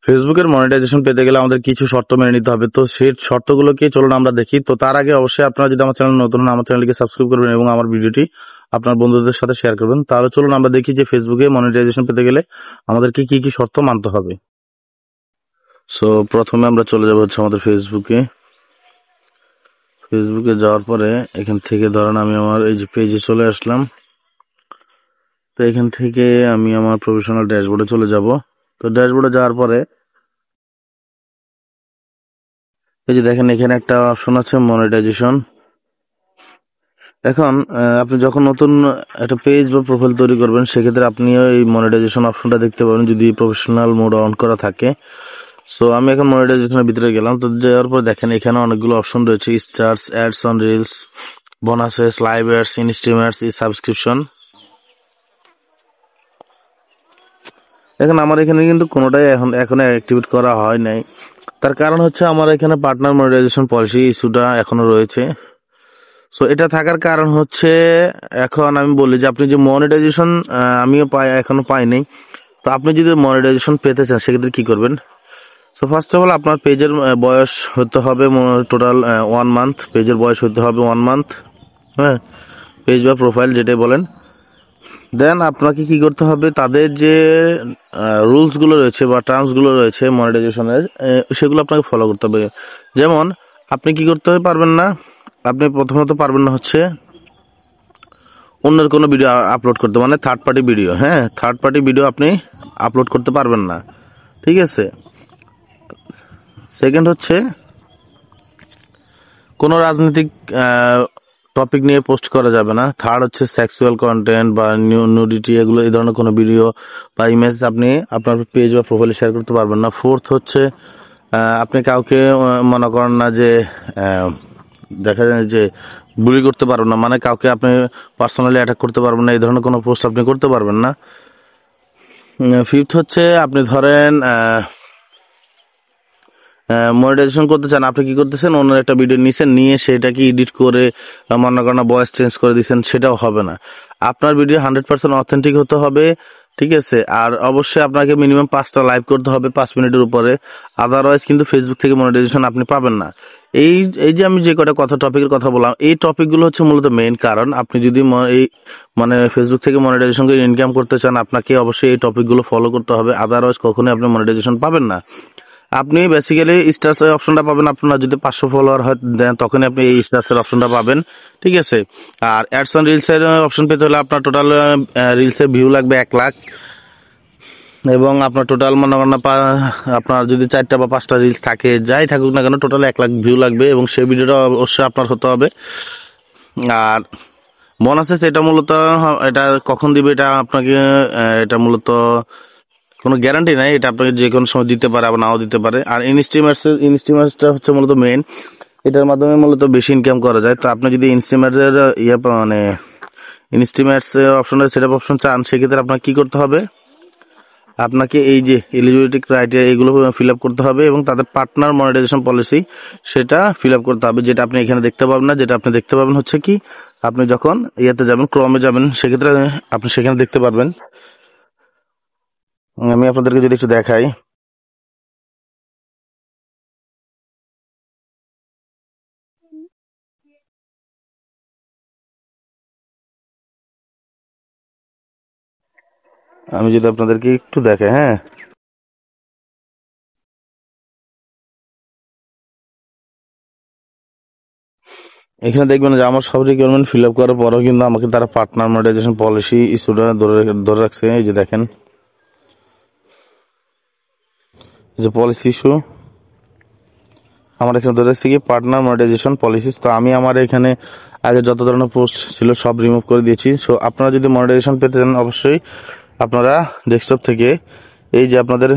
ফেসবুকের মনিটাইজেশন পেতে গেলে আমাদের কিছু শর্ত মেনে নিতে হবে। তো সেই শর্তগুলোকে চলুন আমরা দেখি। তো তার আগে অবশ্যই আপনারা যদি আমার চ্যানেল নতুন হন, আমার চ্যানেলকে সাবস্ক্রাইব করবেন এবং আমার ভিডিওটি আপনার বন্ধুদের সাথে শেয়ার করবেন। তাহলে চলুন আমরা দেখি যে ফেসবুকে মনিটাইজেশন পেতে গেলে আমাদেরকে কি কি শর্ত মানতে হবে। সো প্রথমে আমরা চলে যাব হচ্ছে আমাদের ফেসবুকে যাওয়ার পরে এখান থেকে ধরেন আমি আমার এই যে পেজে চলে আসলাম। তো এখান থেকে আমি আমার প্রফেশনাল ড্যাশবোর্ডে চলে যাব। তো ড্যাশবোর্ডে যাওয়ার পরে এই যে দেখেন এখানে একটা অপশন আছে মনিটাইজেশন। এখন আপনি যখন নতুন একটা পেজ বা প্রোফাইল তৈরি করবেন সেক্ষেত্রে আপনিও এই মনিটাইজেশন অপশনটা দেখতে পাবেন যদি প্রফেশনাল মোড অন করা থাকে। সো আমি এখন মনিটাইজেশনের ভিতরে গেলাম। তো যাওয়ার পর দেখেন এখানে অনেকগুলো অপশন রয়েছে, stars, ads on reels, bonuses, live ads, instreamers, subscription. এখন আমার এখানে কিন্তু কোনোটাই এখনো অ্যাক্টিভেট করা হয় নাই। তার কারণ হচ্ছে আমার এখানে পার্টনার মনিটাইজেশন পলিসি ইস্যুটা এখনো রয়েছে। সো এটা থাকার কারণ হচ্ছে, এখন আমি বলি যে আপনি যে মনিটাইজেশন আমিও এখনো পাইনি। তো আপনি যদি মনিটাইজেশন পেতে চান সেক্ষেত্রে কি করবেন? সো ফার্স্ট অফ অল আপনার পেজের বয়স হতে হবে টোটাল 1 মান্থ। পেজের বয়স হতে হবে 1 মান্থ, হ্যাঁ, পেজ বা প্রোফাইল যেটাই বলেন। দেন আপনাকে কি করতে হবে, তাদের যে রুলসগুলো রয়েছে বা টার্মসগুলো রয়েছে মনিটাইজেশনের, সেগুলো আপনাকে ফলো করতে হবে। যেমন আপনি কি করতে পারবেন না, আপনি প্রথমত পারবেন না হচ্ছে অন্যের কোনো ভিডিও আপলোড করতে, মানে থার্ড পার্টি ভিডিও, হ্যাঁ, থার্ড পার্টি ভিডিও আপনি আপলোড করতে পারবেন না, ঠিক আছে। সেকেন্ড হচ্ছে কোনো রাজনৈতিক টপিক নিয়ে পোস্ট করা যাবে না। থার্ড হচ্ছে সেক্সুয়াল কন্টেন্ট বা নিউডিটি, এগুলো এই ধরনের কোনো ভিডিও বা ইমেজ আপনি আপনার পেজ বা প্রোফাইলে শেয়ার করতে পারবেন না। ফোর্থ হচ্ছে আপনি কাউকে মনে করেন না যে দেখা যায় যে বুলি করতে পারবেন না, মানে কাউকে আপনি পার্সোনালি অ্যাটাক করতে পারবেন না, এই ধরনের কোনো পোস্ট আপনি করতে পারবেন না। ফিফথ হচ্ছে আপনি ধরেন মনিটাইজেশন করতে চান, আপনি কি করতেছেন, অন্য একটা ভিডিও নিয়ে সেটাকে এডিট করে মনে করেন ভয়েস চেঞ্জ করে দিচ্ছেন, সেটাও হবে না। আপনার ভিডিও 100% অথেন্টিক হতে হবে, ঠিক আছে। আর অবশ্যই আপনাকে মিনিমাম 5টা লাইভ করতে হবে 5 মিনিটের উপরে, আদারওয়াইজ কিন্তু ফেসবুক থেকে মনিটাইজেশন আপনি পাবেন না। এই এই যে আমি যে কটা টপিকের কথা বললাম, এই টপিকগুলো হচ্ছে মূলত মেইন কারণ। আপনি যদি এই মানে ফেসবুক থেকে মনিটাইজেশন করে ইনকাম করতে চান, আপনাকে অবশ্যই এই টপিকগুলো ফলো করতে হবে, আদারওয়াইজ কখনোই আপনি মনিটাইজেশন পাবেন না। আপনি বেসিক্যালি স্টার্সের অপশনটা পাবেন আপনার যদি 500 ফলোয়ার হয়, দেন তখনই আপনি এই স্টার্সের অপশনটা পাবেন, ঠিক আছে। আর অ্যাডস অন রিলসের অপশন পেতে হলে আপনার টোটাল রিলসের ভিউ লাগবে 1 লাখ, এবং আপনার টোটাল মনে করেন আপনার যদি 4টা বা 5টা রিলস থাকে, যাই থাকুক না কেন, টোটাল 1 লাখ ভিউ লাগবে এবং সেই ভিডিওটা অবশ্যই আপনার হতে হবে। আর বোনাসেস এটা মূলত এটা কখন দিবে এটা আপনাকে, এটা মূলত কোনো গ্যারান্টি নাই, এটা আপনাকে যে কোনো সময় দিতে পারে আবার নাও দিতে পারে। আর ইনস্ট্রিমার্সটা হচ্ছে মূলত মেইন, এটার মাধ্যমে মূলত বেশি ইনকাম করা যায়। তো আপনি যদি ইনস্ট্রিমার্সের মানে ইনস্ট্রিমার্স অপশনের সেটআপ অপশন চান, সেক্ষেত্রে আপনাকে কি করতে হবে, আপনাকে এই যে এলিজিবিলিটি ক্রাইটেরিয়া এগুলো ফিল আপ করতে হবে এবং তাদের পার্টনার মনিটাইজেশন পলিসি সেটা ফিল আপ করতে হবে, যেটা আপনি এখানে দেখতে পাবেন না। যেটা আপনি দেখতে পাবেন হচ্ছে কি, আপনি যখন ইয়েতে যাবেন, ক্রমে যাবেন, সেক্ষেত্রে আপনি সেখানে দেখতে পারবেন। আমি আপনাদেরকে যদি একটু দেখাই, আমি যদি আপনাদেরকে একটু দেখাই, হ্যাঁ, এখানে দেখবেন যে আমার সব রিকোয়ারমেন্ট ফিল আপ করার পরেও কিন্তু আমাকে তারা পার্টনার মনিটাইজেশন পলিসি ইস্যুটা ধরে রাখছে। এই যে দেখেন, যে পলিসি ইস্যু আমার এখানে ধরে রাখছে কি পার্টনার মনিটাইজেশন পলিসি। তো আমি আমার এখানে আগে যত ধরনের পোস্ট ছিল সব রিমুভ করে দিয়েছি। সো আপনারা যদি মনিটাইজেশন পেতে চান, অবশ্যই আপনারা ডেস্কটপ থেকে এই যে আপনাদের